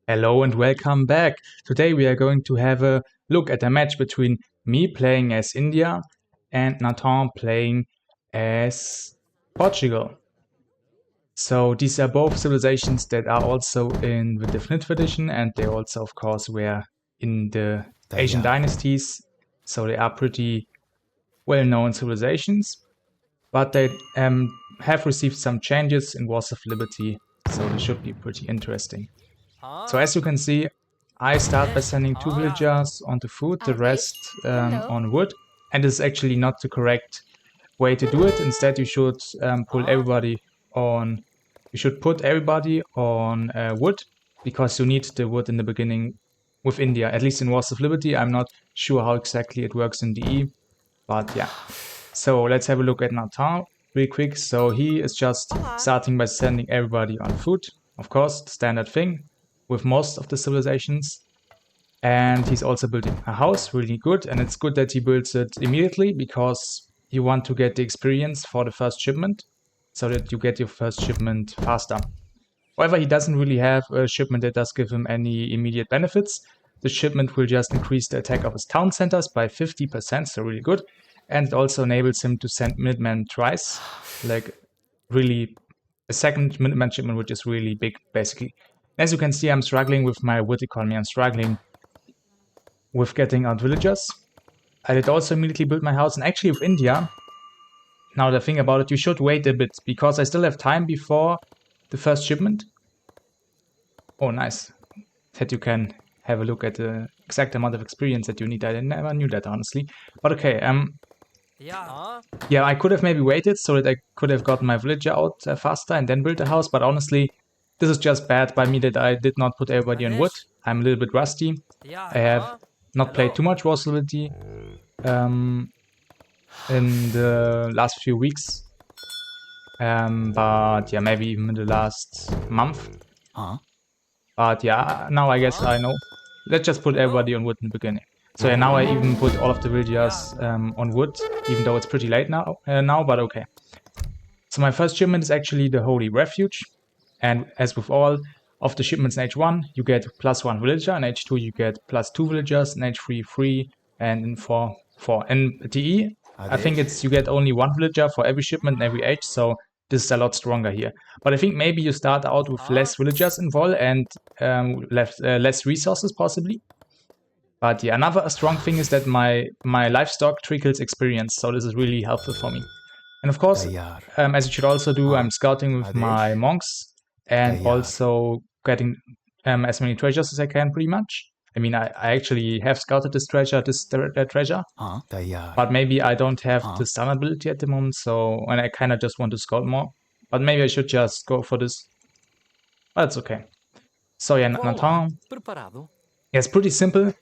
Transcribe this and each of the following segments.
Hello and welcome back. Today we are going to have a look at a match between me playing as India and Nathan playing as Portugal. So these are both civilizations that are also in the definitive edition, and they also of course were in the Asian dynasties. So they are pretty well-known civilizations, but they have received some changes in Wars of Liberty, so they should be pretty interesting. So as you can see, I start by sending 2 villagers onto food, the rest on wood. And this is actually not the correct way to do it. Instead, you should pull everybody on. You should put everybody on wood, because you need the wood in the beginning with India. At least in Wars of Liberty, I'm not sure how exactly it works in DE, but yeah. So let's have a look at Nathan real quick. So he is just starting by sending everybody on food, of course, the standard thing with most of the civilizations. And he's also building a house, really good. And it's good that he builds it immediately, because you want to get the experience for the first shipment, so that you get your first shipment faster. However, he doesn't really have a shipment that does give him any immediate benefits. The shipment will just increase the attack of his town centers by 50%, so really good. And it also enables him to send Minutemen twice, like really a second Minutemen shipment, which is really big, basically. As you can see, I'm struggling with my wood economy. I'm struggling with getting out villagers. I did also immediately build my house, and actually with India, now the thing about it, you should wait a bit, because I still have time before the first shipment. Oh, nice. That you can have a look at the exact amount of experience that you need. I never knew that, honestly. But okay, yeah, I could have maybe waited so that I could have gotten my villager out faster and then built a house, but honestly, this is just bad by me that I did not put everybody on wood. I'm a little bit rusty. I have not played too much Wars of Liberty in the last few weeks. But yeah, maybe even in the last month. But yeah, now I guess I know. Let's just put everybody on wood in the beginning. So yeah, now I even put all of the villagers on wood, even though it's pretty late now, but okay. So my first shipment is actually the Holy Refuge. And as with all of the shipments in H1, you get +1 villager. In H2, you get +2 villagers. In H3, 3. And in 4, 4. In TE, I think it's you get only 1 villager for every shipment in every age. So this is a lot stronger here. But I think maybe you start out with less villagers in Vol and less resources, possibly. But yeah, another strong thing is that my livestock trickles experience. So this is really helpful for me. And of course, as you should also do, I'm scouting with my monks. And also getting as many treasures as I can, pretty much. I mean, I actually have scouted this treasure, but maybe I don't have the stun ability at the moment, so and I kind of just want to scout more. But maybe I should just go for this. But it's okay. So yeah, Nathan. Yeah, it's pretty simple.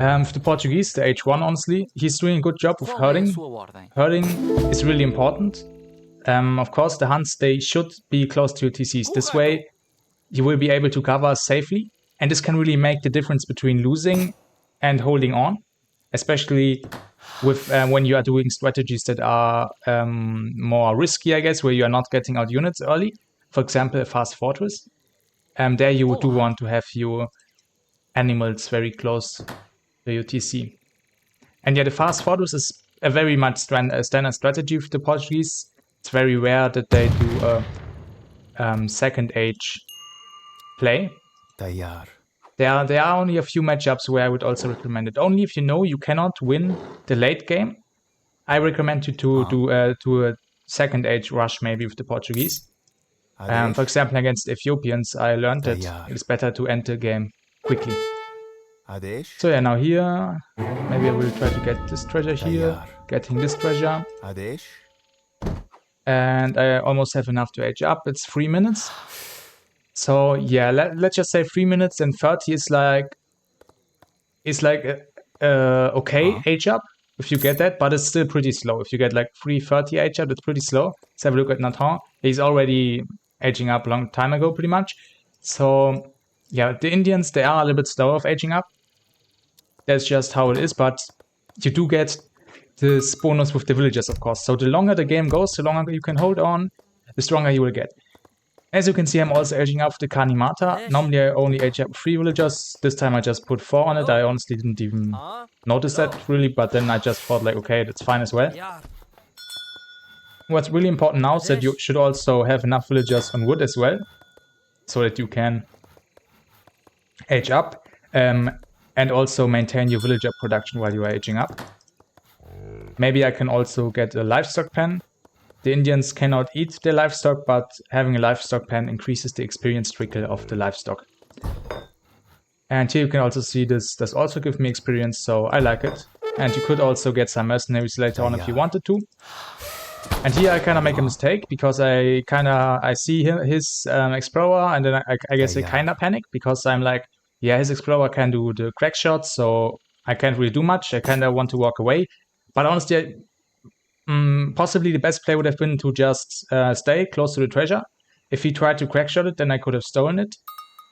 With the Portuguese, the H1, honestly, he's doing a good job with herding. Herding is really important. Of course, the hunts, they should be close to your TCs. This way, you will be able to cover safely. And this can really make the difference between losing and holding on. Especially with when you are doing strategies that are more risky, I guess, where you are not getting out units early. For example, a fast fortress. There you do want to have your animals very close to your TC. And yeah, the fast fortress is a very much standard strategy for the Portuguese. It's very rare that they do a second age play. There are only a few matchups where I would also recommend it. Only if you know you cannot win the late game, I recommend you to do a second age rush maybe with the Portuguese. For example, against Ethiopians, I learned that it's better to end the game quickly. So yeah, now here, maybe I will try to get this treasure here, getting this treasure. And I almost have enough to age up. It's 3 minutes. So yeah, let's just say 3 minutes and 30 is like okay age up if you get that, but it's still pretty slow. If you get like 3:30 age up, it's pretty slow. Let's have a look at Nathan. He's already aging up a long time ago, pretty much. So yeah, the Indians, they are a little bit slower of aging up. That's just how it is, but you do get this bonus with the villagers, of course. So the longer the game goes, the longer you can hold on, the stronger you will get. As you can see, I'm also aging up the Kanimata. Normally I only age up 3 villagers. This time I just put 4 on it. I honestly didn't even notice that really, but then I just thought like, okay, that's fine as well. What's really important now is that you should also have enough villagers on wood as well, so that you can age up and also maintain your villager production while you are aging up. Maybe I can also get a livestock pen. The Indians cannot eat their livestock, but having a livestock pen increases the experience trickle of the livestock. And here you can also see this does also give me experience, so I like it. And you could also get some mercenaries later on if you wanted to. And here I kind of make a mistake because I see his explorer, and then I guess I kind of panic because I'm like, yeah, his explorer can do the crack shots, so I can't really do much. I kind of want to walk away. But honestly, possibly the best play would have been to just stay close to the treasure. If he tried to crack shot it, then I could have stolen it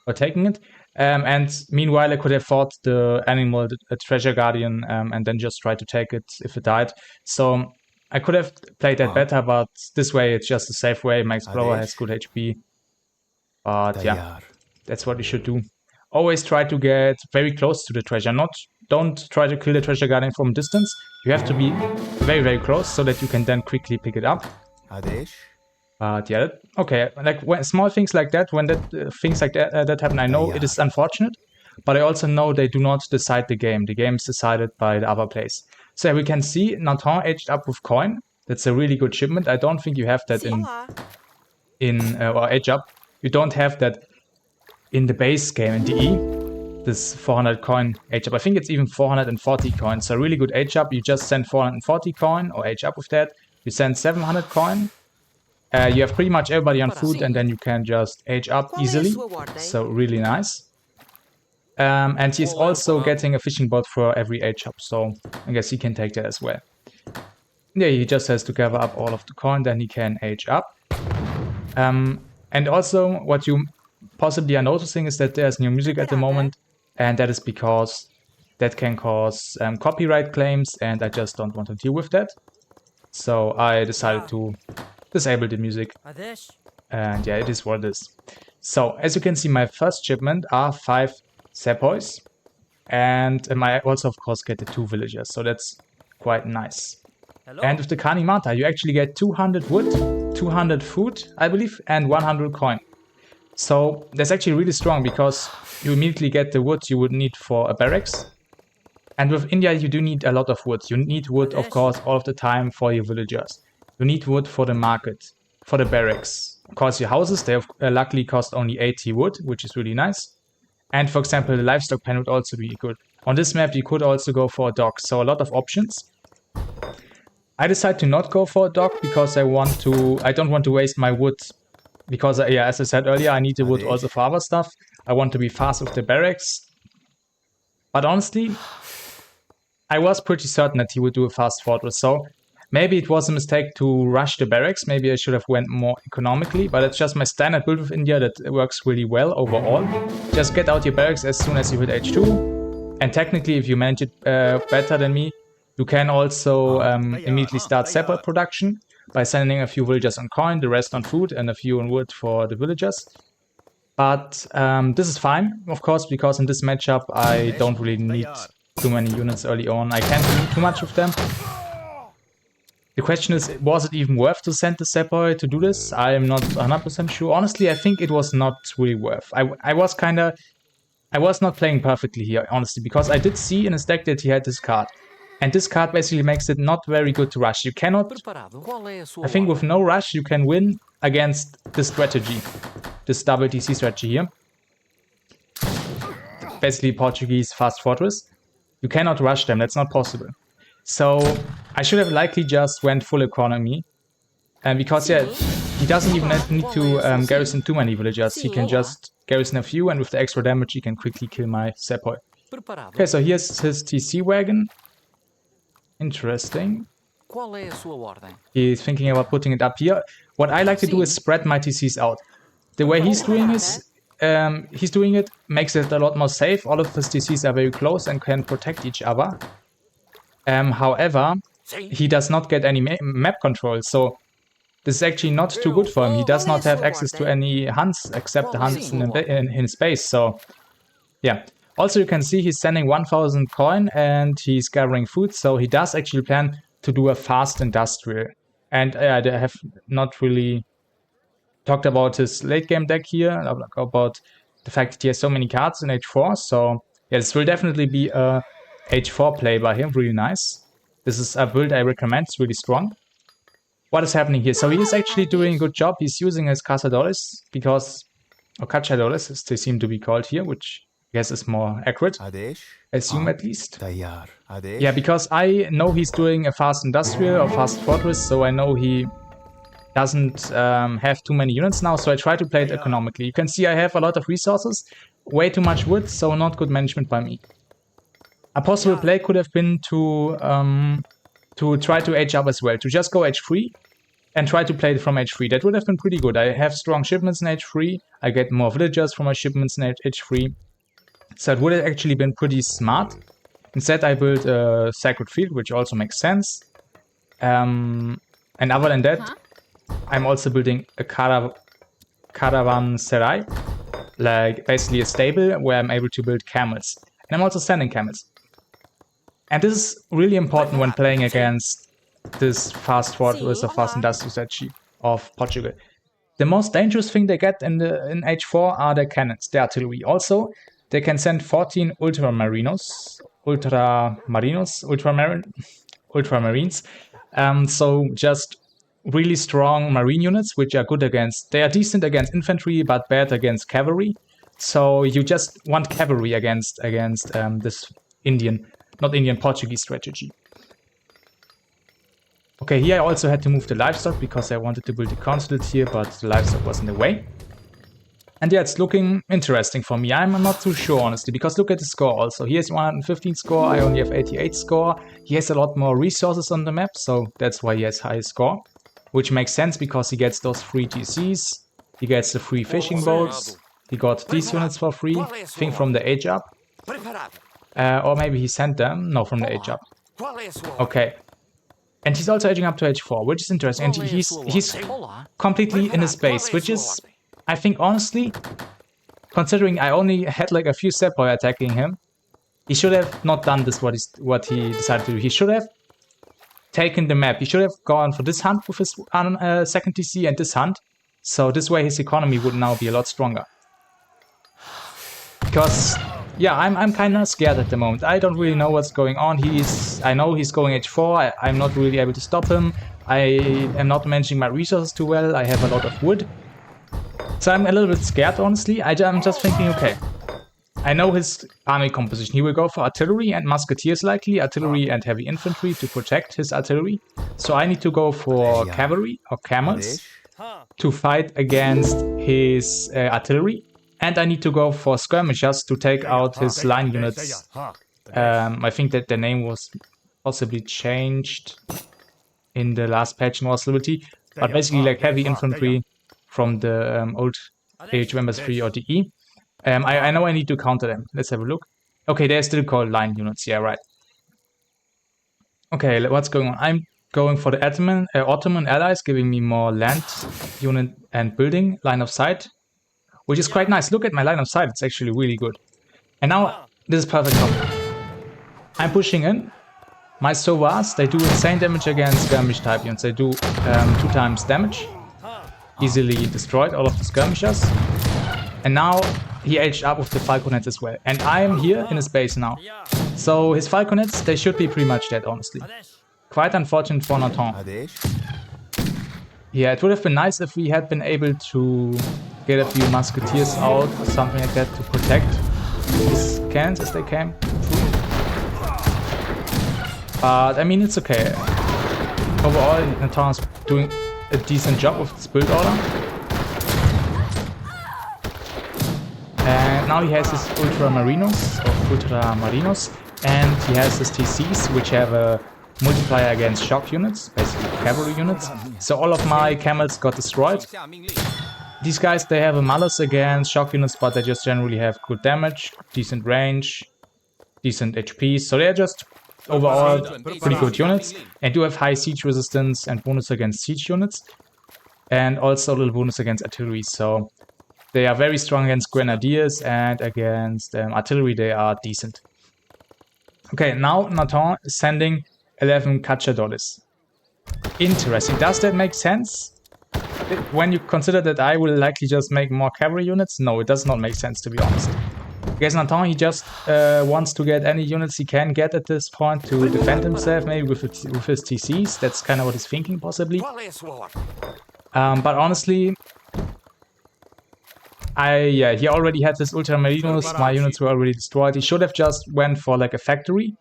or taken it. And meanwhile, I could have fought the animal, the treasure guardian, and then just tried to take it if it died. So I could have played that better, but this way it's just a safe way. My explorer has good HP. But yeah, that's what you should do. Always try to get very close to the treasure. Don't try to kill the treasure guardian from distance. You have to be very, very close so that you can then quickly pick it up. But yeah, okay. Like when small things like that, when things like that happen, I know it is unfortunate, but I also know they do not decide the game. The game is decided by the other players. So we can see Nathan aged up with coin. That's a really good shipment. I don't think you have that or age up. You don't have that in the base game in DE. This 400 coin age up. I think it's even 440 coins. So really good age up. You just send 440 coin or age up with that. You send 700 coin. You have pretty much everybody on food, and then you can just age up easily. So really nice. And he's also getting a fishing boat for every age up, so I guess he can take that as well. Yeah, he just has to gather up all of the coin, then he can age up. And also, what you possibly are noticing is that there's new music at the moment, and that is because that can cause copyright claims, and I just don't want to deal with that. So I decided to disable the music. And yeah, it is what it is. So as you can see, my first shipment are 5 sepoys, and I also of course get the 2 villagers, so that's quite nice. And with the Kanimata you actually get 200 wood, 200 food I believe, and 100 coin. So that's actually really strong because you immediately get the wood you would need for a barracks. And with India you do need a lot of wood. You need wood of course all of the time for your villagers. You need wood for the market, for the barracks. Of course your houses, they luckily cost only 80 wood, which is really nice. And for example, the livestock pen would also be good. On this map, you could also go for a dock, so a lot of options. I decided to not go for a dock because I don't want to waste my wood. Because, yeah, as I said earlier, I need the wood also for other stuff. I want to be fast with the barracks. But honestly, I was pretty certain that he would do a fast fortress, so maybe it was a mistake to rush the barracks. Maybe I should have went more economically, but it's just my standard build with India that works really well overall. Just get out your barracks as soon as you hit H2. And technically, if you manage it better than me, you can also immediately start separate production by sending a few villagers on coin, the rest on food, and a few on wood for the villagers. But this is fine, of course, because in this matchup I don't really need too many units early on. I can't do too much with them. The question is, was it even worth to send the Sepoy to do this? I am not 100% sure. Honestly, I think it was not really worth. I was not playing perfectly here, honestly, because I did see in his deck that he had this card. And this card basically makes it not very good to rush. You cannot... I think with no rush you can win against this strategy. This double DC strategy here. Basically Portuguese fast fortress. You cannot rush them, that's not possible. So I should have likely just went full economy. Because yeah, he doesn't even need to garrison too many villagers. He can just garrison a few, and with the extra damage he can quickly kill my Sepoy. Okay, so here's his TC wagon. Interesting. He's thinking about putting it up here. What I like to do is spread my TCs out. The way he's doing it makes it a lot more safe. All of his TCs are very close and can protect each other. However, he does not get any map control, so this is actually not too good for him. He does not have access to any hunts except the hunts in his base. So yeah. Also, you can see he's sending 1000 coin and he's gathering food. So he does actually plan to do a fast industrial. And I have not really talked about his late game deck here, about the fact that he has so many cards in H4. So yeah, this will definitely be a H4 play by him. Really nice. This is a build I recommend. It's really strong. What is happening here? So he is actually doing a good job. He's using his cazadores because, or cachadores as they seem to be called here, which I guess is more accurate. Assume at least. Yeah, because I know he's doing a fast industrial or fast fortress, so I know he doesn't have too many units now, so I try to play it economically. You can see I have a lot of resources, way too much wood, so not good management by me. A possible play could have been to try to H up as well, to just go H3 and try to play it from H3. That would have been pretty good. I have strong shipments in H3, I get more villagers from my shipments in H3, so it would have actually been pretty smart. Instead I built a Sacred Field, which also makes sense. And other than that, I'm also building a caravanserai, like basically a stable where I'm able to build camels. And I'm also sending camels. And this is really important when playing against this fast fortress or fast industrial strategy of Portugal. The most dangerous thing they get in H4 are their cannons, their artillery. Also, they can send 14 ultramarines. So just really strong marine units, which are good against, they are decent against infantry, but bad against cavalry. So you just want cavalry against this Portuguese strategy. Okay, here I also had to move the livestock because I wanted to build a consulate here, but the livestock was in the way. And yeah, it's looking interesting for me. I'm not too sure, honestly, because look at the score also. He has 115 score, I only have 88 score. He has a lot more resources on the map, so that's why he has high score. Which makes sense because he gets those free TCs, he gets the free fishing boats, he got these units for free, I think from the age up. Or maybe he sent them, no, from the age up. Okay. And he's also edging up to H4, which is interesting. And he's completely in his base, which is, I think, honestly, considering I only had like a few sepoy attacking him, he should have not done this, what he decided to do. He should have taken the map. He should have gone for this hunt with his second TC and this hunt. So this way his economy would now be a lot stronger. Because, yeah, I'm kind of scared at the moment. I don't really know what's going on. I know he's going H4. I'm not really able to stop him. I am not managing my resources too well. I have a lot of wood. So I'm a little bit scared, honestly. I'm just thinking, okay, I know his army composition. He will go for artillery and musketeers likely, artillery and heavy infantry to protect his artillery. So I need to go for cavalry or camels to fight against his artillery. And I need to go for skirmishers to take out his line units. I think that the name was possibly changed in the last patch in Wars Liberty. But basically like heavy infantry from the old Age of Empires 3 or DE. I know I need to counter them. Let's have a look. Okay, they're still called line units. Yeah, right. Okay, what's going on? I'm going for the Ottoman allies, giving me more land unit and building line of sight, which is quite nice. Look at my line of sight. It's actually really good. And now, this is perfect combo. I'm pushing in. My Sovars, they do insane damage against skirmish type units. They do 2 times damage. Easily destroyed all of the skirmishers. And now he aged up with the falconets as well. And I'm here in his base now. So his falconets, they should be pretty much dead, honestly. Quite unfortunate for Nathan. Yeah, it would have been nice if we had been able to get a few musketeers out or something like that to protect these cannons as they came through. But I mean, it's okay. Overall, Nathan's doing a decent job with this build order. And now he has his ultramarinos, and he has his TCs, which have a multiplier against shock units, basically cavalry units. So all of my camels got destroyed. These guys, they have a malus against shock units, but they just generally have good damage, decent range, decent HP. So they're just overall pretty good units, and do have high siege resistance and bonus against siege units. and also a little bonus against artillery. So they are very strong against grenadiers, and against artillery they are decent. Okay, now Nathan is sending 11 cachadores. Interesting. Does that make sense? When you consider that I will likely just make more cavalry units? No, it does not make sense, to be honest. Because Nathan, he just wants to get any units he can get at this point to defend himself, maybe with his TCs. That's kind of what he's thinking, possibly. But honestly, he already had his Ultramarinos. My units were already destroyed. He should have just went for like a factory,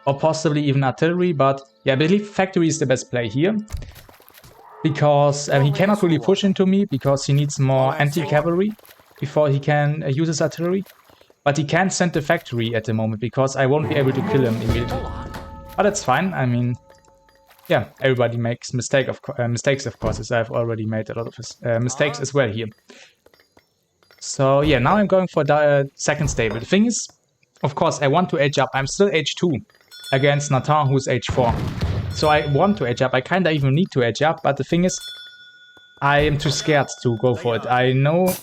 or possibly even artillery. But yeah, I believe factory is the best play here, because he cannot really push into me because he needs more anti-cavalry before he can use his artillery. But he can't send the factory at the moment because I won't be able to kill him immediately. But that's fine. I mean, yeah, everybody makes mistakes, of course, as I've already made a lot of mistakes as well here. So yeah, now I'm going for the second stable. The thing is, of course, I want to edge up. I'm still H2 against Nathan, who's H4. So I want to edge up. I kinda even need to edge up, but the thing is, I am too scared to go for it. I know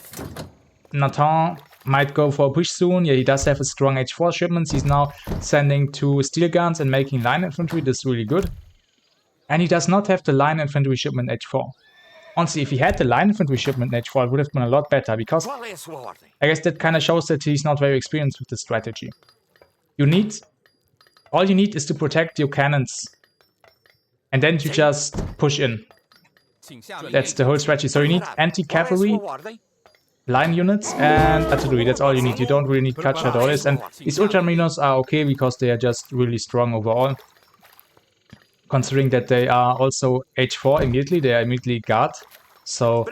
Nathan might go for a push soon. Yeah, he does have a strong H4 shipments. He's now sending 2 steel guns and making line infantry. This is really good. And he does not have the line infantry shipment H4. Honestly, if he had the line infantry shipment H4, it would have been a lot better, because I guess that kind of shows that he's not very experienced with the strategy. All you need is to protect your cannons, and then you just push in. That's the whole strategy. So you need anti-cavalry, line units, and artillery. That's all you need. You don't really need cachadores, and these Ultramarinos are okay because they are just really strong overall. Considering that they are also H4 immediately, they are immediately guard, so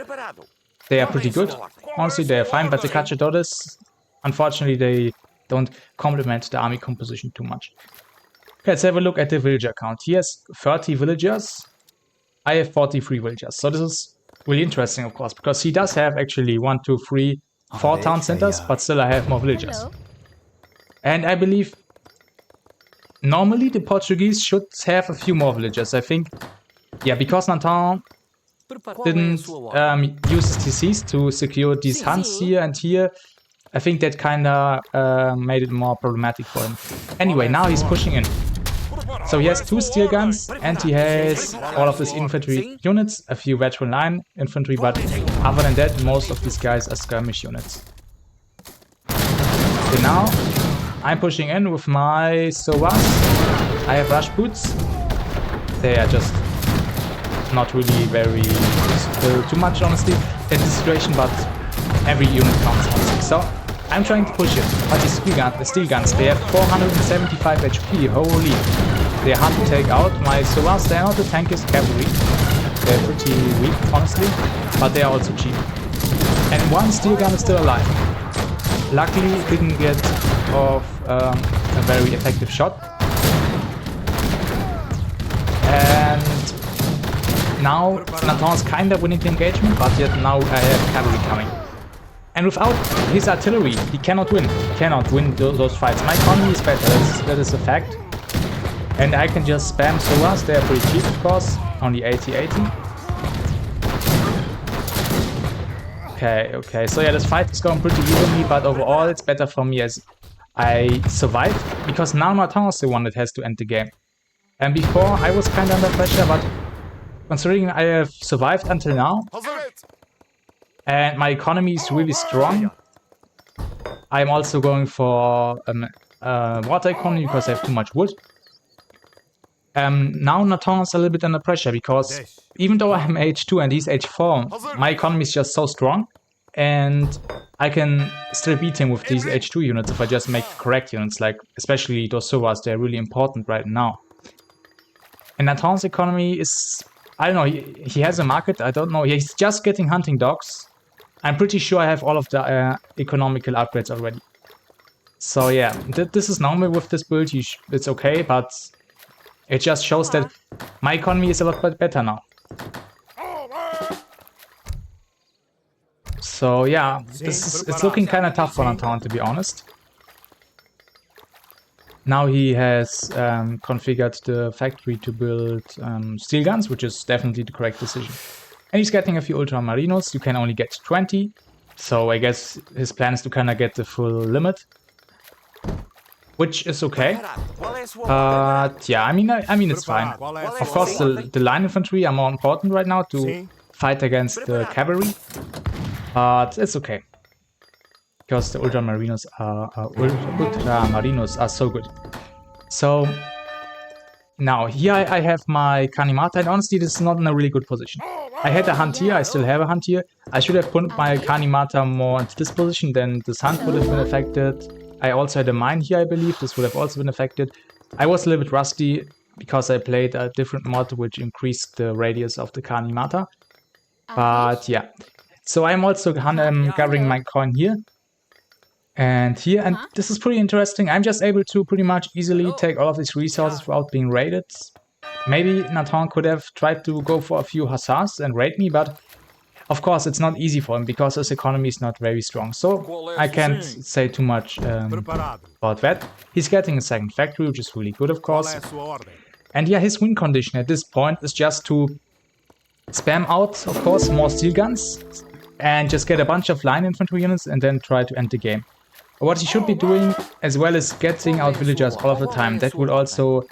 they are pretty good. Honestly, they are fine, but the cachadores, unfortunately, they don't complement the army composition too much. Okay, let's have a look at the villager count. He has 30 villagers. I have 43 villagers. So this is really interesting, of course, because he does have actually 1, 2, 3, 4 town centers, but still I have more villagers. And I believe normally the Portuguese should have a few more villagers. I think, yeah, because Nathan didn't use his TCs to secure these hunts here and here, I think that kinda made it more problematic for him. Anyway, now he's pushing in. So he has 2 steel guns, and he has all of his infantry units, a few veteran line infantry, but other than that, most of these guys are skirmish units. Okay, now I'm pushing in with my Sovas. I have rush boots. They are just not really very too much, honestly, in this situation, but every unit counts, honestly. So I'm trying to push it, but the steel guns, they have 475 HP, holy. They're hard to take out. My Sovas, they're not the tankiest cavalry. They're pretty weak, honestly, but they are also cheap. And 1 steel gun is still alive. Luckily, didn't get off a very effective shot. And now Nathan's kinda winning the engagement, but yet now I have cavalry coming. And without his artillery, he cannot win. He cannot win those fights. My economy is better, that is a fact. And I can just spam Sovas, they are pretty cheap, of course. Only 80-80. Okay, so yeah, this fight is going pretty evenly, but overall it's better for me as I survived, because now Nathan is the one that has to end the game. And before I was kinda under pressure, but considering I have survived until now, and my economy is really strong, I'm also going for water economy because I have too much wood. Now Nathan is a little bit under pressure, because even though I'm H2 and he's H4, my economy is just so strong, and I can still beat him with these H2 units if I just make the correct units, like especially those Sovas, they're really important right now. And Nathan's economy is, I don't know, he has a market, I don't know, he's just getting hunting dogs. I'm pretty sure I have all of the economical upgrades already. So yeah, this is normal with this build, it's okay, but it just shows that my economy is a lot better now. So yeah, it's looking kind of tough for Nathan, to be honest. Now he has configured the factory to build steel guns, which is definitely the correct decision. And he's getting a few ultramarinos. You can only get 20. So I guess his plan is to kind of get the full limit. Which is okay. But yeah, I mean it's fine. Of course, the line infantry are more important right now to fight against the cavalry. But it's okay. Because the ultramarinos are so good. So now here I have my Kanimata, and honestly this is not in a really good position. I had a hunt here, I still have a hunt here. I should have put my Kanimata more into this position, then this hunt would have been affected. I also had a mine here, I believe, this would have also been affected. I was a little bit rusty because I played a different mod which increased the radius of the Kanimata. But yeah, so I'm also gathering my coin here. And here, and this is pretty interesting, I'm just able to pretty much easily take all of these resources without being raided. Maybe Nathan could have tried to go for a few hussars and raid me, but of course it's not easy for him because his economy is not very strong. So I can't say too much about that. He's getting a second factory, which is really good, of course. And yeah, his win condition at this point is just to spam out, of course, more steel guns and just get a bunch of line infantry units and then try to end the game. What he should be doing as well is getting out villagers all of the time. That would also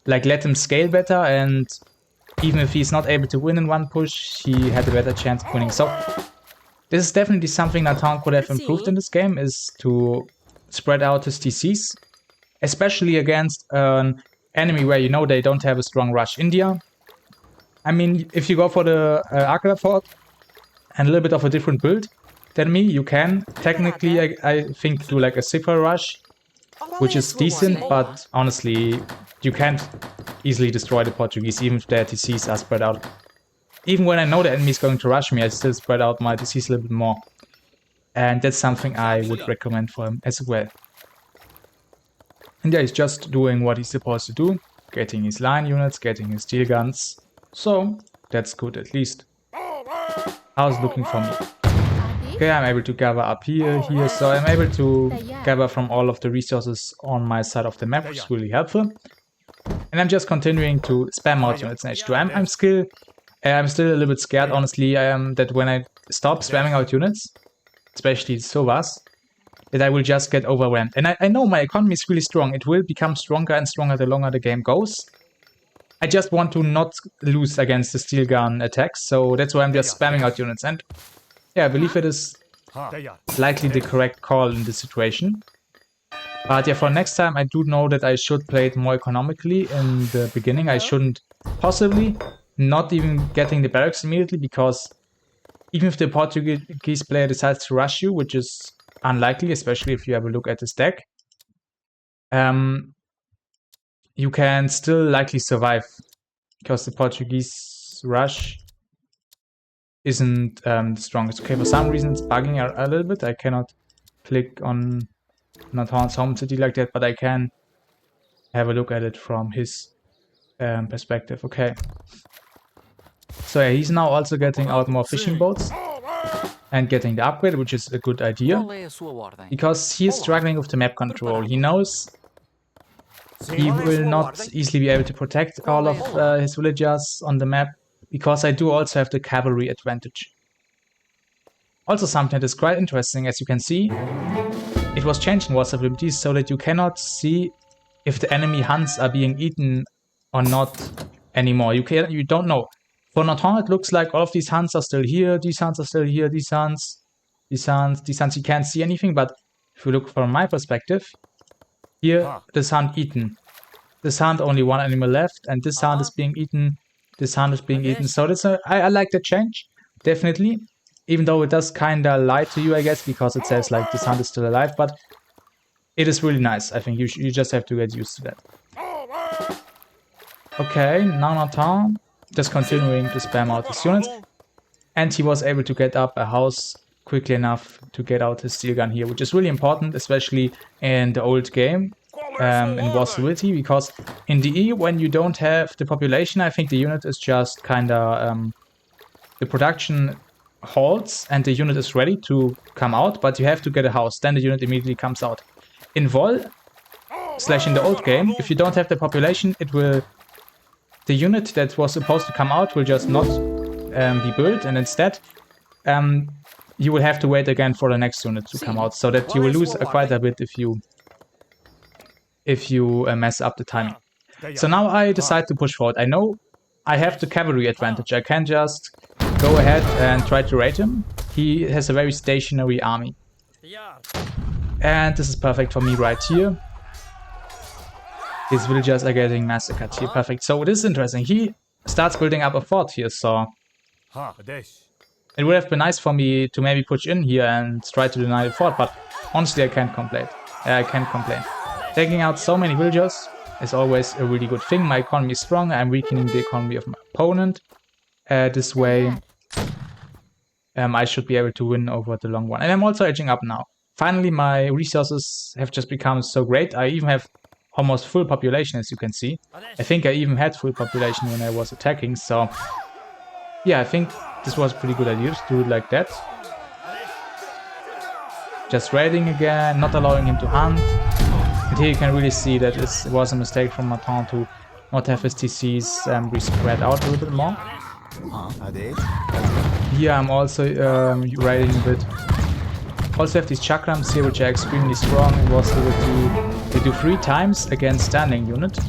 like let him scale better, and even if he's not able to win in one push, he had a better chance of winning. So this is definitely something Nathan could have improved in this game, is to spread out his TCs, especially against an enemy where you know they don't have a strong rush. India, I mean, if you go for the Akala fort and a little bit of a different build than me, you can technically, I think, do like a zipper rush, which is decent, but honestly, you can't easily destroy the Portuguese, even if their TCs are spread out. Even when I know the enemy is going to rush me, I still spread out my TCs a little bit more. And that's something I would recommend for him as well. And yeah, he's just doing what he's supposed to do, getting his line units, getting his steel guns. So, that's good at least. How's it looking for me? Okay, I'm able to gather up here, so I'm able to gather from all of the resources on my side of the map, which is really helpful. And I'm just continuing to spam out units in H2. I'm still a little bit scared, honestly, that when I stop spamming out units, especially Sovas, that I will just get overwhelmed. And I know my economy is really strong. It will become stronger and stronger the longer the game goes. I just want to not lose against the steel gun attacks, so that's why I'm just spamming out units. And yeah, I believe it is likely the correct call in this situation. But yeah, for next time, I do know that I should play it more economically in the beginning. I shouldn't possibly not even getting the barracks immediately, because even if the Portuguese player decides to rush you, which is unlikely, especially if you have a look at this deck, you can still likely survive, because the Portuguese rush isn't the strongest. Okay, for some reason it's bugging a little bit. I cannot click on Nathan's home city like that, but I can have a look at it from his perspective. Okay. So yeah, he's now also getting out more fishing boats and getting the upgrade, which is a good idea, because he is struggling with the map control. He knows he will not easily be able to protect all of his villagers on the map, because I do also have the cavalry advantage. Also something that is quite interesting, as you can see, it was changed in Wars of Liberties so that you cannot see if the enemy hunts are being eaten or not anymore. You don't know. For Nathan, it looks like all of these hunts are still here, these hunts are still here, these hunts, you can't see anything, but if you look from my perspective, here, this hunt eaten. This hunt, only one animal left, and this hunt is being eaten, this hunt is being eaten. So that's I like the change, definitely. Even though it does kinda lie to you, I guess, because it says like this hunt is still alive, but it is really nice. I think you just have to get used to that. Okay, now Nathan just continuing to spam out his units, and he was able to get up a house quickly enough to get out his steel gun here, which is really important, especially in the old game, in War Civility, because in DE, when you don't have the population, I think the unit is just kinda, the production halts and the unit is ready to come out, but you have to get a house, then the unit immediately comes out. In Vol, / in the old game, if you don't have the population, the unit that was supposed to come out will just not be built, and instead you will have to wait again for the next unit to come out, so that you will lose quite a bit if you mess up the timing. So now I decide to push forward. I know I have the cavalry advantage. I can just go ahead and try to raid him. He has a very stationary army. And this is perfect for me right here. His villagers are getting massacred here. Perfect. So this is interesting. He starts building up a fort here, so it would have been nice for me to maybe push in here and try to deny the fort, but honestly I can't complain. Taking out so many villagers is always a really good thing. My economy is strong. I'm weakening the economy of my opponent. This way I should be able to win over the long run. And I'm also edging up now. Finally, my resources have just become so great. I even have almost full population, as you can see. I think I even had full population when I was attacking, so yeah, I think this was a pretty good idea to do it like that. Just raiding again, not allowing him to hunt. And here you can really see that it was a mistake from Nathan to not have his TCs be spread out a little bit more. Here I'm also raiding a bit. Also have these chakrams here, which are extremely strong. It was able to do 3 times against standing units.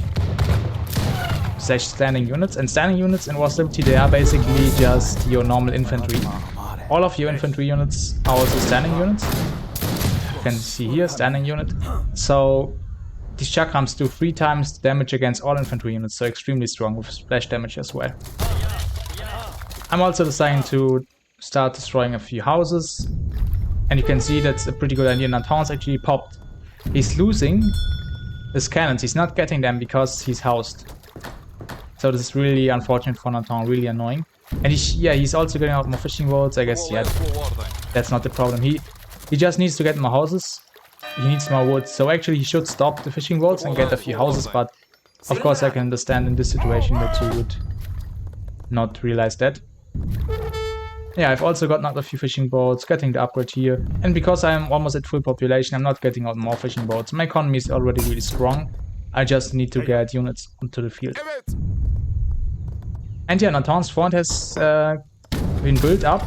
Standing units. And standing units in War Liberty, they are basically just your normal infantry. All of your infantry units are also standing units. You can see here, standing unit. So these chakrams do 3 times damage against all infantry units, so extremely strong with splash damage as well. I'm also deciding to start destroying a few houses. And you can see that's a pretty good idea. Nathan's actually popped. He's losing his cannons. He's not getting them because he's housed. So this is really unfortunate for Nathan, really annoying. And he's also getting out more fishing boats. I guess that's not the problem. He just needs to get more houses. He needs more wood. So actually he should stop the fishing boats and get a few houses. But of course I can understand in this situation that you would not realize that. Yeah, I've also gotten out a few fishing boats, getting the upgrade here. And because I'm almost at full population, I'm not getting out more fishing boats. My economy is already really strong. I just need to get units onto the field. And yeah, Nathan's front has been built up.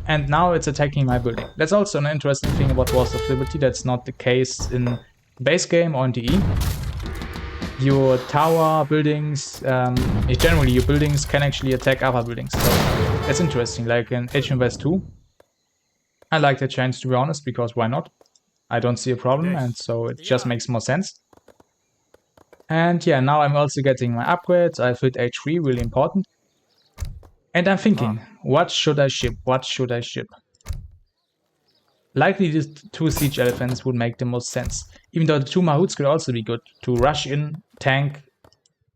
And now it's attacking my building. That's also an interesting thing about Wars of Liberty. That's not the case in base game or in DE. Your tower buildings, generally your buildings can actually attack other buildings. So that's interesting, like in Age of Empires 2. I like that change, to be honest, because why not? I don't see a problem, and so it just makes more sense. And yeah, now I'm also getting my upgrades. I filled H3, really important. And I'm thinking, what should I ship? What should I ship? Likely the 2 siege elephants would make the most sense. Even though the 2 mahouts could also be good to rush in, tank,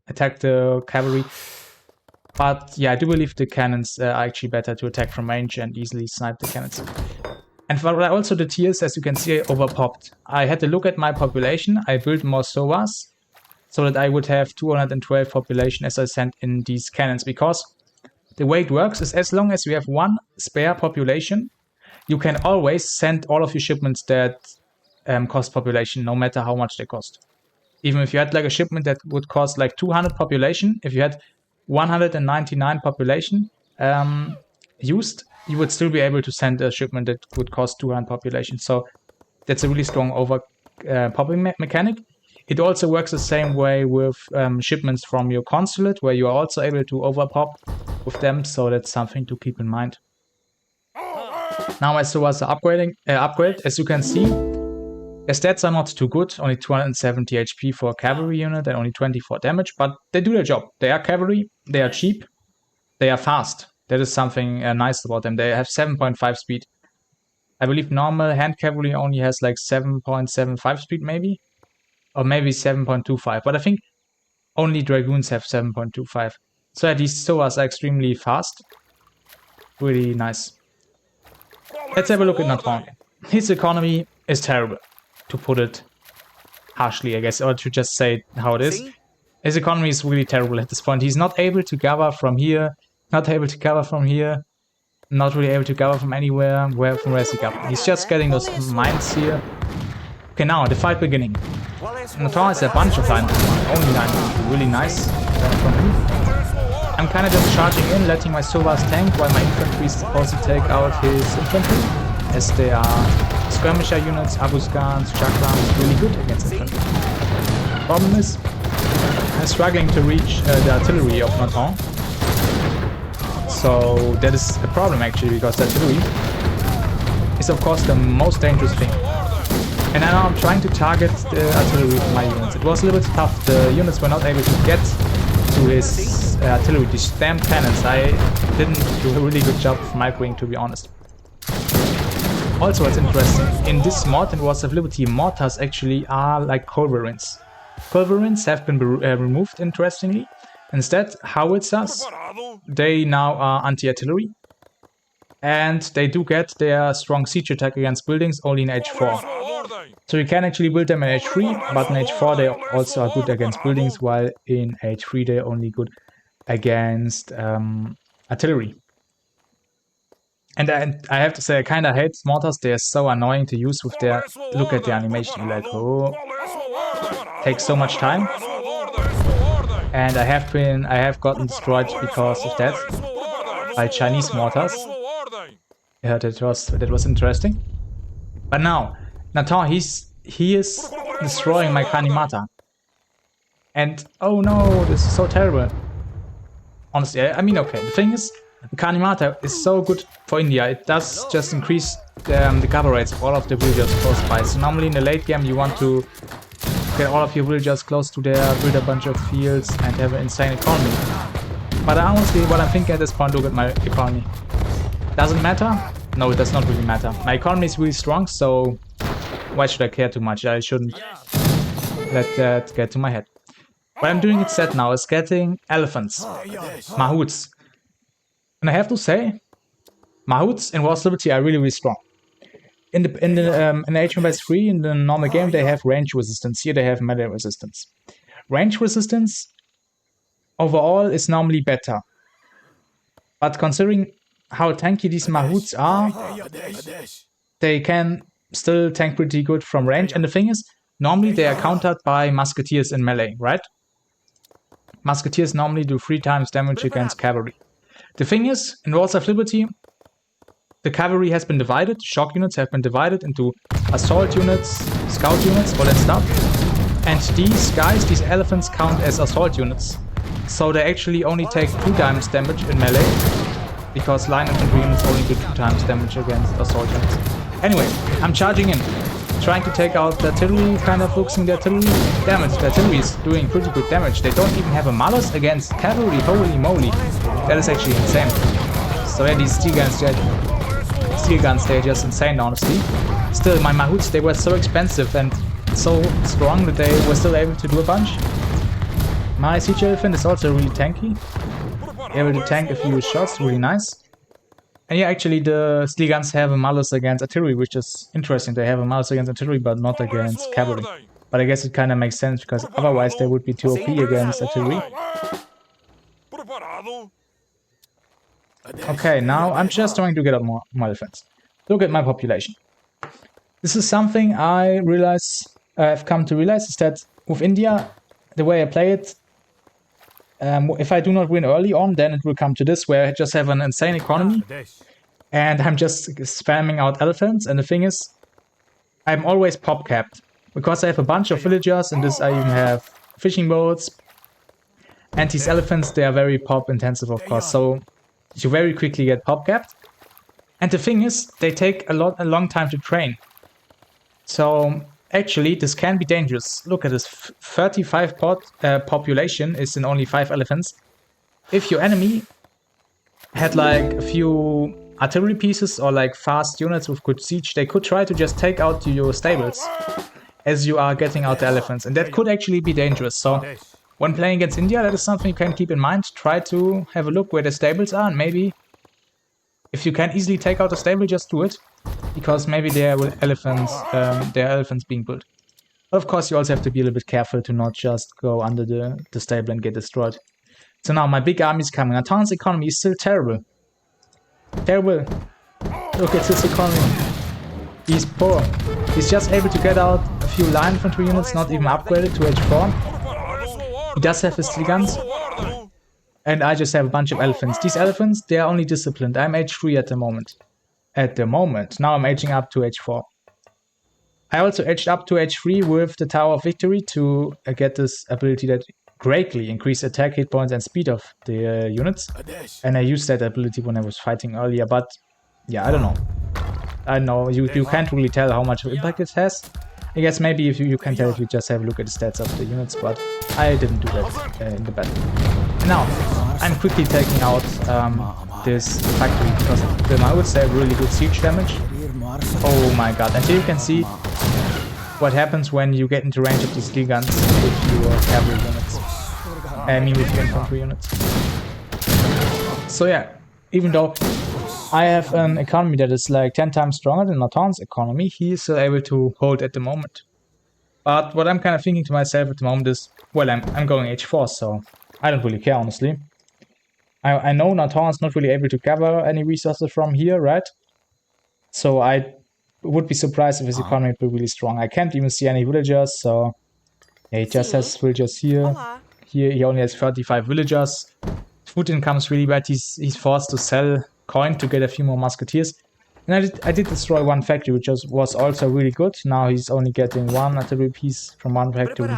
attack the cavalry. But yeah, I do believe the cannons are actually better to attack from range and easily snipe the cannons. And for also the tiers, as you can see, I overpopped. I had to look at my population. I built more Sovas so that I would have 212 population as I sent in these cannons. Because the way it works is as long as you have 1 spare population, you can always send all of your shipments that cost population, no matter how much they cost. Even if you had like a shipment that would cost like 200 population, if you had 199 population used, you would still be able to send a shipment that would cost 200 population. So that's a really strong popping mechanic. It also works the same way with shipments from your consulate, where you are also able to overpop with them. So that's something to keep in mind. Now my Sovas are upgrade. As you can see, their stats are not too good. Only 270 HP for a cavalry unit and only 24 damage, but they do their job. They are cavalry, they are cheap, they are fast. That is something nice about them. They have 7.5 speed. I believe normal hand cavalry only has like 7.75 speed maybe, or maybe 7.25. But I think only dragoons have 7.25. So yeah, these Sovas are extremely fast. Really nice. Let's have a look at Nathan. His economy is terrible, to put it harshly, I guess, or to just say how it is. His economy is really terrible at this point. He's not able to gather from here, not able to gather from here, not really able to gather from anywhere. From where is he gathering? He's just getting those mines here. Okay, now the fight beginning. Nathan has a bunch of lines, only 9, really nice from him. I'm kind of just charging in, letting my Sovas tank while my infantry also take out his infantry, as they are skirmisher units, Abuscans, Chakrams, really good against infantry. Problem is, I'm struggling to reach the artillery of Natal. So that is a problem actually, because the artillery is of course the most dangerous thing. And now I'm trying to target the artillery with my units. It was a little bit tough. The units were not able to get to his artillery, these damn cannons. I didn't do a really good job of microing, to be honest. Also, what's interesting, in this mod in Wars of Liberty, mortars actually are like culverins. Culverins have been removed, interestingly. Instead, howitzers, they now are anti-artillery. And they do get their strong siege attack against buildings only in H4. So you can actually build them in H3, but in H4 they also are good against buildings, while in H3 they're only good against artillery. And I have to say, I kind of hate mortars. They're so annoying to use with their... Look at the animation, you're like, oh... Takes so much time. And I have gotten destroyed because of that. By Chinese mortars. Yeah, that was interesting. But now, Nathan, he is destroying my Kanimata. And, oh no, this is so terrible. Honestly, I mean, okay, the thing is, the Kanimata is so good for India. It does just increase the cover rates of all of the villagers close by. So normally in the late game you want to get all of your villagers close to there, build a bunch of fields and have an insane economy. But honestly, what I'm thinking at this point, look at my economy. Does it matter? No, it does not really matter. My economy is really strong, so why should I care too much? I shouldn't let that get to my head. What I'm doing instead now is getting elephants, mahouts. And I have to say, mahouts in Wars of Liberty are really, really strong. In H1/3, in the normal game, they have range resistance. Here they have melee resistance. Range resistance overall is normally better. But considering how tanky these mahouts are, they can still tank pretty good from range. And the thing is, normally they are countered by musketeers in melee, right? Musketeers normally do 3 times damage against cavalry. The thing is, in Wars of Liberty, the cavalry has been divided, shock units have been divided into assault units, scout units, all that stuff. And these guys, these elephants, count as assault units. So they actually only take 2 times damage in melee, because line infantry units only do 2 times damage against assault units. Anyway, I'm charging in, trying to take out the artillery, kind of focusing the artillery damage. The artillery is doing pretty good damage. They don't even have a malus against cavalry, holy moly. That is actually insane. So yeah, these steel guns, they're just insane, honestly. Still, my mahouts, they were so expensive and so strong that they were still able to do a bunch. My siege elephant is also really tanky. Able to tank a few shots, really nice. And yeah, actually the steel guns have a malus against artillery, which is interesting. They have a malus against artillery, but not against cavalry. But I guess it kind of makes sense, because otherwise they would be too OP against artillery. Okay, now I'm just trying to get up more elephants. Look at my population. This is something I've come to realize, is that with India, the way I play it, if I do not win early on, then it will come to this, where I just have an insane economy and I'm just spamming out elephants. And the thing is, I'm always pop capped, because I have a bunch of villagers, and this I even have fishing boats. And these elephants, they are very pop intensive, of course, so you very quickly get pop capped. And the thing is, they take a long time to train. So actually, this can be dangerous. Look at this, 35 population is in only 5 elephants. If your enemy had like a few artillery pieces or like fast units with good siege, they could try to just take out your stables as you are getting out the elephants. And that could actually be dangerous. So when playing against India, that is something you can keep in mind. Try to have a look where the stables are, and maybe if you can easily take out a stable, just do it. Because maybe there are elephants being built. But of course, you also have to be a little bit careful to not just go under the stable and get destroyed. So now my big army is coming. Natan's economy is still terrible. Terrible. Look at his economy. He's poor. He's just able to get out a few line infantry units, not even upgraded to H4. He does have his steel guns. And I just have a bunch of elephants. These elephants, they are only disciplined. I'm H3 at the moment. Now I'm aging up to H4. I also aged up to H3 with the Tower of Victory to get this ability that greatly increase attack, hit points, and speed of the units. And I used that ability when I was fighting earlier, but yeah, I don't know. I know you can't really tell how much of impact it has. I guess maybe if you can tell if you just have a look at the stats of the units, but I didn't do that in the battle. Now, I'm quickly taking out this factory because I would say really good siege damage. Oh my god, and here you can see what happens when you get into range of these ski guns with your cavalry units. I mean with your infantry units. So yeah, even though I have an economy that is like 10 times stronger than Nathan's economy, he is still able to hold at the moment. But what I'm kind of thinking to myself at the moment is, well, I'm going H4, so I don't really care, honestly. I know Nathan's not really able to gather any resources from here, right? So I would be surprised if his economy would be really strong. I can't even see any villagers, so yeah, he just has villagers here. Here he only has 35 villagers. Food income is really bad. He's forced to sell coin to get a few more musketeers. And I did destroy one factory, which was also really good. Now he's only getting one artillery piece from one factory.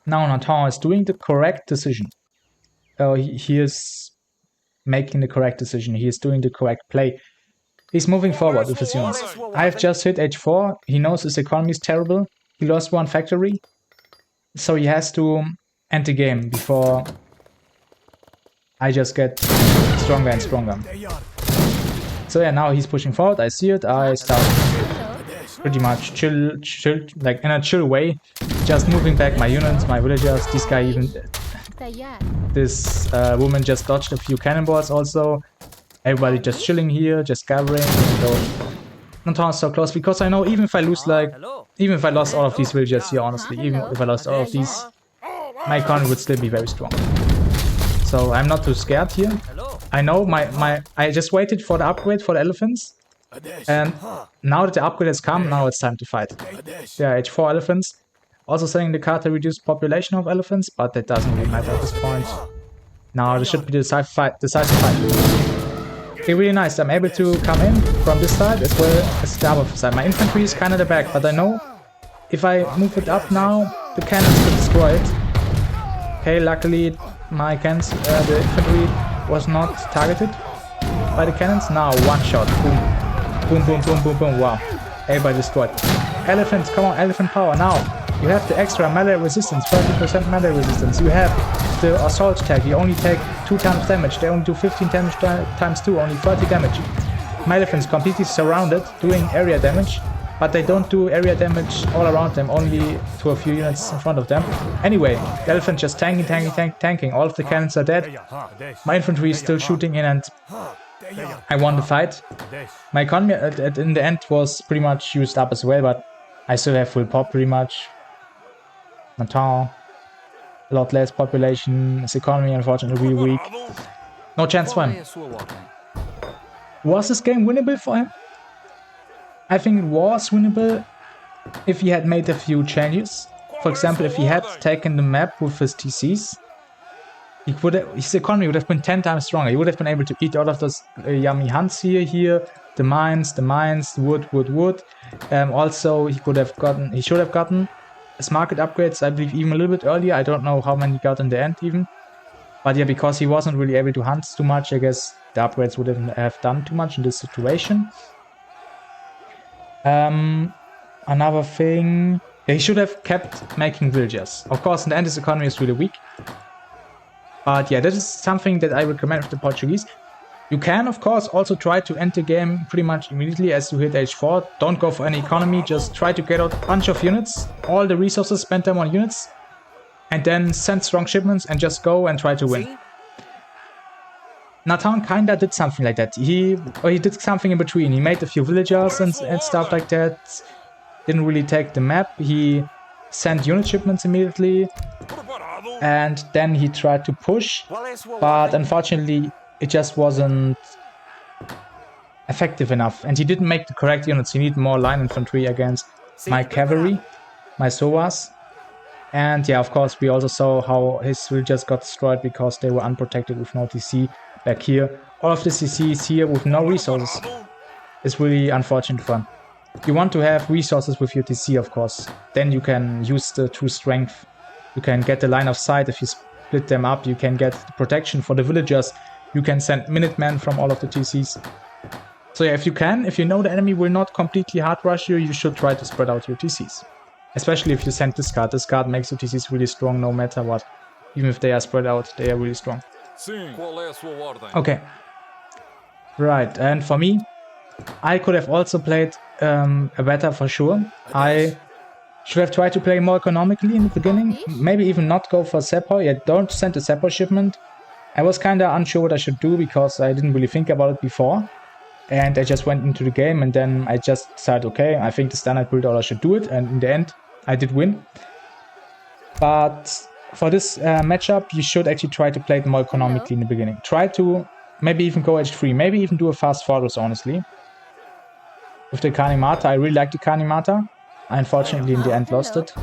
Now Nathan is doing the correct decision. He is making the correct decision. He is doing the correct play. He's moving forward with his units. I've just hit H4. He knows his economy is terrible. He lost one factory. So he has to end the game before I just get stronger and stronger. So yeah, now he's pushing forward. I see it. I start pretty much chill, like in a chill way. Just moving back my units, my villagers. This guy even... This woman just dodged a few cannonballs also. Everybody just chilling here, just gathering. So Nathan is so close because I know even if I lose even if I lost all of these villagers here, honestly, even if I lost all of these, my economy would still be very strong. So I'm not too scared here. I know I just waited for the upgrade for the elephants. And now that the upgrade has come, now it's time to fight. There are H4 elephants. Also selling the card to reduce population of elephants, but that doesn't really matter at this point. Now this should be the decisive fight. Okay, really nice. I'm able to come in from this side as well as the other side. My infantry is kind of the back, but I know if I move it up now, the cannons could destroy it. Okay, luckily my cannons, the infantry was not targeted by the cannons. Now one shot, boom, boom, boom, boom, boom, boom. Wow, everybody destroyed. Elephants, come on, elephant power now. You have the extra melee resistance, 30% melee resistance. You have the assault tag, you only take 2 times damage. They only do 15 damage times 2, only 30 damage. My elephants completely surrounded, doing area damage, but they don't do area damage all around them, only to a few units in front of them. Anyway, the elephant just tanking. All of the cannons are dead. My infantry is still shooting in and I won the fight. My economy in the end was pretty much used up as well, but I still have full pop pretty much. Nathan, a lot less population, his economy unfortunately really weak. No chance for him. Was this game winnable for him? I think it was winnable if he had made a few changes. For example, if he had taken the map with his TCs, his economy would have been 10 times stronger. He would have been able to eat all of those yummy hunts here, the mines, wood. Also, he should have gotten market upgrades, I believe, even a little bit earlier. I don't know how many he got in the end even. But yeah, because he wasn't really able to hunt too much, I guess the upgrades wouldn't have done too much in this situation. Another thing... Yeah, he should have kept making villagers. Of course, in the end, his economy is really weak. But yeah, that is something that I recommend with the Portuguese. You can, of course, also try to end the game pretty much immediately as you hit H4. Don't go for any economy, just try to get out a bunch of units, all the resources, spend them on units, and then send strong shipments and just go and try to win. Nathan kinda did something like that. He did something in between. He made a few villagers and stuff like that. Didn't really take the map. He sent unit shipments immediately. And then he tried to push, but unfortunately it just wasn't effective enough. And he didn't make the correct units. He needed more line infantry against my cavalry, my SOAS. And yeah, of course, we also saw how his villagers got destroyed because they were unprotected with no TC. Like here, all of the CCs here with no resources. It's really unfortunate for him. You want to have resources with your TC, of course. Then you can use the true strength. You can get the line of sight if you split them up. You can get the protection for the villagers. You can send Minutemen from all of the TCs. So yeah, if you know the enemy will not completely hard rush you, you should try to spread out your TCs. Especially if you send this card. This card makes your TCs really strong no matter what. Even if they are spread out, they are really strong. Okay. Right, and for me, I could have also played a better for sure. I should have tried to play more economically in the beginning. Maybe even not go for Seppo. Yeah, don't send a Seppo shipment. I was kinda unsure what I should do because I didn't really think about it before. And I just went into the game and then I just decided, okay, I think the standard build order should do it. And in the end, I did win. But for this matchup, you should actually try to play it more economically in the beginning. Try to maybe even go H3, maybe even do a fast fortress, honestly. With the Kanimata, I really like the Kanimata. I unfortunately in the end lost it.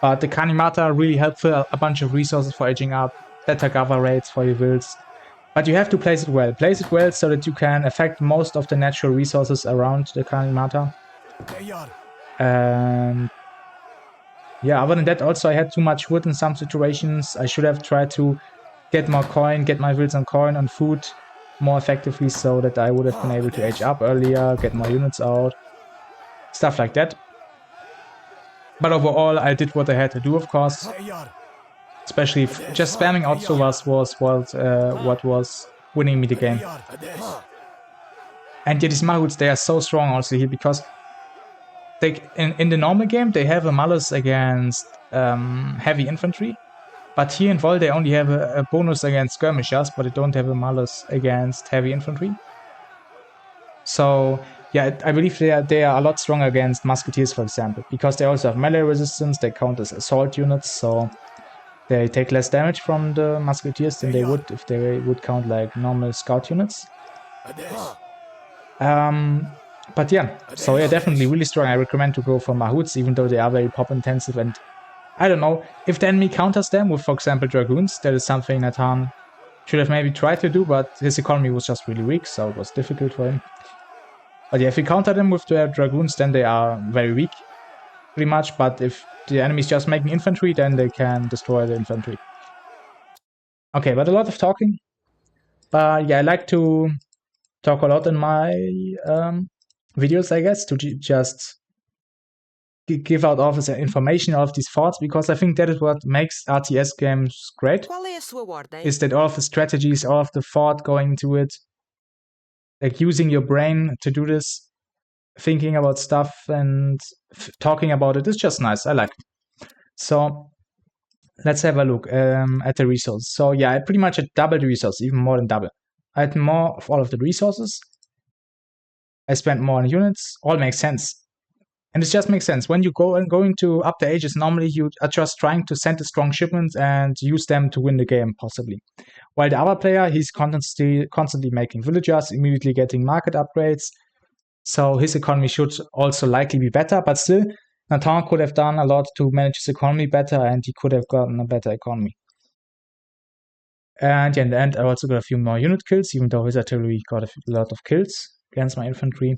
But the Kanimata really helpful, a bunch of resources for aging up, better cover rates for your builds. But you have to place it well. Place it well so that you can affect most of the natural resources around the Kanimata. And yeah, other than that, also I had too much wood in some situations. I should have tried to get more coin, get my builds on coin, on food more effectively so that I would have been able to age up earlier, get more units out, stuff like that. But overall, I did what I had to do, of course. Especially just spamming outsource was what was winning me the game. And yeah, these Mahuts, they are so strong also here because they in the normal game they have a malus against heavy infantry, but here in Vol they only have a bonus against skirmishers, but they don't have a malus against heavy infantry. So yeah, I believe they are a lot stronger against musketeers, for example, because they also have melee resistance. They count as assault units, so they take less damage from the musketeers than they would if they would count like normal scout units. But yeah, so yeah, definitely really strong. I recommend to go for Mahouts, even though they are very pop intensive. And I don't know, if the enemy counters them with, for example, Dragoons, that is something Nathan should have maybe tried to do, but his economy was just really weak, so it was difficult for him. But yeah, if you counter them with their Dragoons, then they are very weak, pretty much. But if the enemy is just making infantry, then they can destroy the infantry. Okay, but a lot of talking. But yeah, I like to talk a lot in my videos, I guess, to just give out all of this information, all of these thoughts, because I think that is what makes RTS games great. Is that all of the strategies, all of the thought going into it, like using your brain to do this, thinking about stuff and talking about it is just nice. I like it. So let's have a look at the resources. So yeah, I pretty much had double the resources, even more than double. I had more of all of the resources. I spent more on units. All makes sense. And it just makes sense. When you going to up the ages, normally you are just trying to send a strong shipment and use them to win the game, possibly. While the other player, he's constantly making villagers, immediately getting market upgrades. So his economy should also likely be better, but still, Nathan could have done a lot to manage his economy better, and he could have gotten a better economy. And yeah, in the end, I also got a few more unit kills, even though his artillery got a lot of kills against my infantry.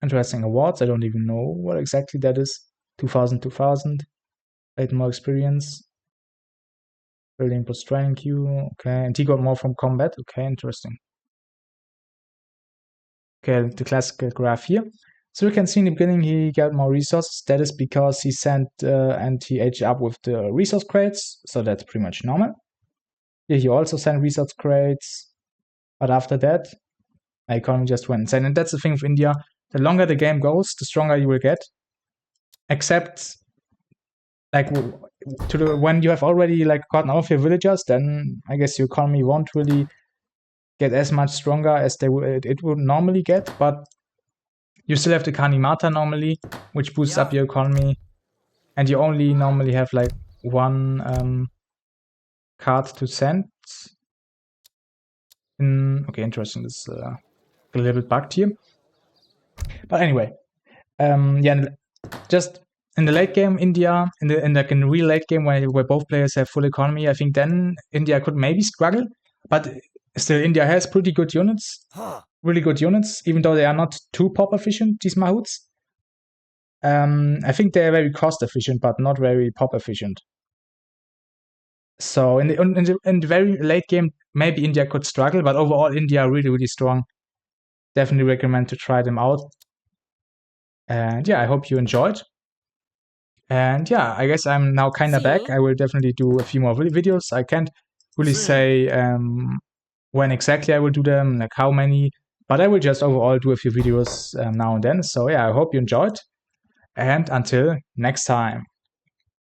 Interesting awards. I don't even know what exactly that is. 2000. 8 more experience. Building plus training queue. Okay, and he got more from combat. Okay, interesting. Okay, the classical graph here. So you can see in the beginning he got more resources. That is because he sent and he aged up with the resource crates. So that's pretty much normal. Here he also sent resource crates. But after that, my economy just went insane. And that's the thing with India. The longer the game goes, the stronger you will get. Except like when you have already like gotten all of your villagers, then I guess your economy won't really get as much stronger as it would normally get. But you still have the Kanimata normally, which boosts up your economy, and you only normally have like one card to send. Okay, interesting. This is a little bit bugged here, but anyway, yeah, just in the late game, India, in real late game where both players have full economy, I think then India could maybe struggle. But still, India has pretty good units, really good units, even though they are not too pop efficient, these Mahouts. I think they're very cost efficient, but not very pop efficient. So in the very late game, maybe India could struggle, but overall, India are really, really strong. Definitely recommend to try them out. And yeah, I hope you enjoyed. And yeah, I guess I'm now kind of back. I will definitely do a few more videos. I can't really say when exactly I will do them, like how many, but I will just overall do a few videos now and then. So yeah, I hope you enjoyed. And until next time.